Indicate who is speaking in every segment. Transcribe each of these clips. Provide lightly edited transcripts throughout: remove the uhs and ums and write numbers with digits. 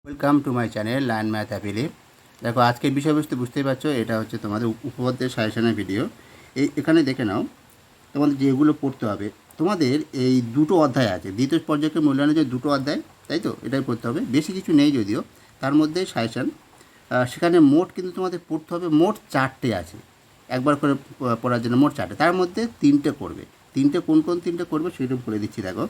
Speaker 1: Welcome to my channel learn math অ্যাপিলি। দেখো আজকের বিষয়বস্তু বুঝতেই পারছো, এটা হচ্ছে তোমাদের উপপাদ্যের সাজেশনের ভিডিও। এখানে দেখে নাও তোমাদের যেগুলো পড়তে হবে। তোমাদের এই দুটো অধ্যায় আছে, দ্বিতীয় পর্যায়ের মূল্যায়নের যে দুটো অধ্যায়, তাই তো এটাই পড়তে হবে, বেশি কিছু নেই যদিও তার মধ্যে সাজেশন। সেখানে মোট কিন্তু তোমাদের পড়তে হবে মোট 4টে আছে, একবার করে পড়ার জন্য মোট 4টে, তার মধ্যে 3টে করবে। কোন কোন 3টে করবে সেটা বলে দিচ্ছি। দেখো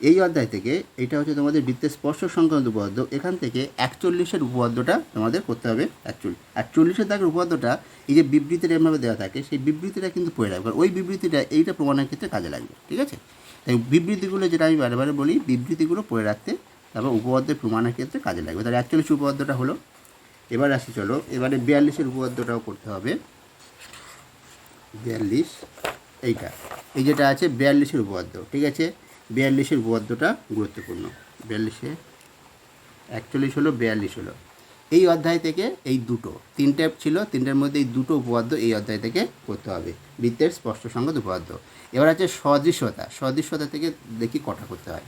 Speaker 1: এই অধ্যায় থেকে এটা হচ্ছে তোমাদের বৃত্তের স্পর্শ সংক্রান্ত উপপাদ্য। এখান থেকে 41-এর উপপাদ্যটা তোমাদের করতে হবে। 41-এর দাগের উপপাদ্যটা এই যে বিবৃতিটা এভাবে দেওয়া থাকে, সেই বিবৃতিটা কিন্তু পড়ে রাখবে, ওই বিবৃতিটা এইটা প্রমাণের ক্ষেত্রে কাজে লাগবে। ঠিক আছে, তাই বিবৃতিগুলো যেটা আমি বারে বারে বলি, বিবৃতিগুলো পড়ে রাখতে, তারপর উপপাদ্যের প্রমাণের ক্ষেত্রে কাজে লাগবে। তাহলে 41 উপপাদ্যটা হলো। এবার আসি, চলো এবারে 42-এর উপপাদ্যটাও করতে হবে। 42 এইটা, এই যেটা আছে 42-এর উপপাদ্য। ঠিক আছে, 42-এর উপপাদ্যটা গুরুত্বপূর্ণ। 42-এ 41 হলো, 42 হলো। এই অধ্যায় থেকে এই দুটো, 3টে ছিল, 3টের মধ্যে এই দুটো উপপাদ্য এই অধ্যায় থেকে করতে হবে, বৃত্তের স্পষ্ট সংগত উপপাদ্য। এবার আছে সদৃশ্যতা। সদৃশ্যতা থেকে দেখি কটা করতে হয়।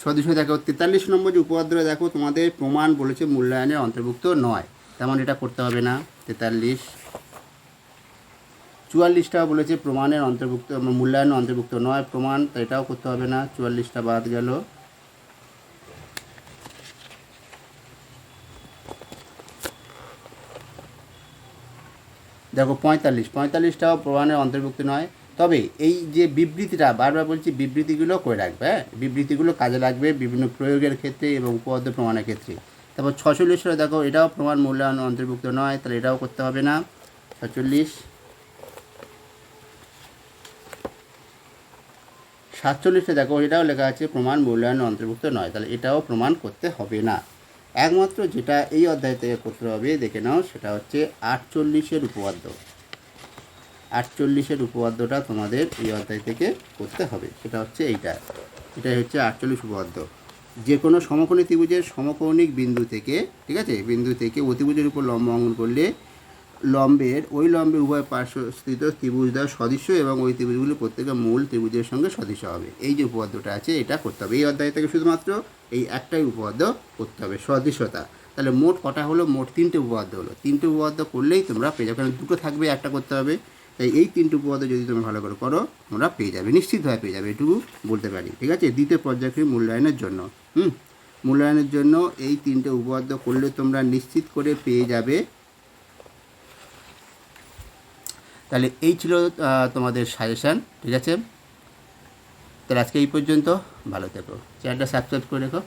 Speaker 1: সদৃশ্য দেখো 43 নম্বর যে উপপাদ্যটা, দেখো তোমাদের প্রমাণ বলেছে মূল্যায়নের অন্তর্ভুক্ত নয়, তেমন এটা করতে হবে না। 43 44টাও বলেছে প্রমাণের অন্তর্ভুক্ত, মূল্যায়নের অন্তর্ভুক্ত নয় প্রমাণ, তো এটাও করতে হবে না, 44টা বাদ গেল। দেখো 45টাও প্রমাণের অন্তর্ভুক্ত নয়, তবে এই যে বিবৃতিটা, বারবার বলছি বিবৃতিগুলো করে রাখবে। হ্যাঁ, বিবৃতিগুলো কাজে লাগবে বিভিন্ন প্রয়োগের ক্ষেত্রে এবং উপপাদ্য প্রমাণের ক্ষেত্রে। তারপর 46 দেখো এটাও প্রমাণ মূল্যায়ন অন্তর্ভুক্ত নয়, তাহলে এটাও করতে হবে না। 46 47 দেখো এটাও লেখা আছে প্রমাণ মূল্যায়ন অন্তর্ভুক্ত নয়, তাহলে এটাও প্রমাণ করতে হবে না। একমাত্র যেটা এই অধ্যায় থেকে করতে হবে দেখে নাও, সেটা হচ্ছে 48-এর উপপাদ্য। 48-এর উপপাদ্যটা তোমাদের এই অধ্যায় থেকে করতে হবে, সেটা হচ্ছে এটাই হচ্ছে 48 উপপাদ্য। যে কোনো সমকোণী ত্রিভুজের সমকৌণিক বিন্দু থেকে, ঠিক আছে, বিন্দু থেকে অতিভুজের উপর লম্ব অঙ্কন করলে ওই লম্বের উভয় পার্শ্বস্থিত ত্রিভুজদ্বয় সদৃশ্য এবং ওই ত্রিভুজগুলি প্রত্যেকের মূল ত্রিভুজের সঙ্গে সদৃশ্য হবে। এই যে উপপাদ্যটা আছে এটা করতে হবে। এই অধ্যায় থেকে শুধুমাত্র এই একটাই উপপাদ্য করতে হবে, সদৃশ্যতা। তাহলে মোট কটা হলো? মোট 3টে উপপাদ্য হলো। 3টে উপপাদ্য করলেই তোমরা পেয়ে যাবে, কারণ দুটো থাকবে, একটা করতে হবে। তাই এই 3টে উপপাদ্য যদি তোমরা ভালো করে করো, তোমরা পেয়ে যাবে, নিশ্চিতভাবে পেয়ে যাবে, এটুকু বলতে পারি। ঠিক আছে, দ্বিতীয় পর্যায়ক্রমিক মূল্যায়নের জন্য মূল্যায়নের জন্য এই 3টে উপপাদ্য করলে তোমরা নিশ্চিত করে পেয়ে যাবে। তাহলে এই ছিল তোমাদের সাজেশান। ঠিক আছে, তাহলে আজকে এই পর্যন্ত। ভালো থেকো, চ্যানেলটা সাবস্ক্রাইব করে রেখো।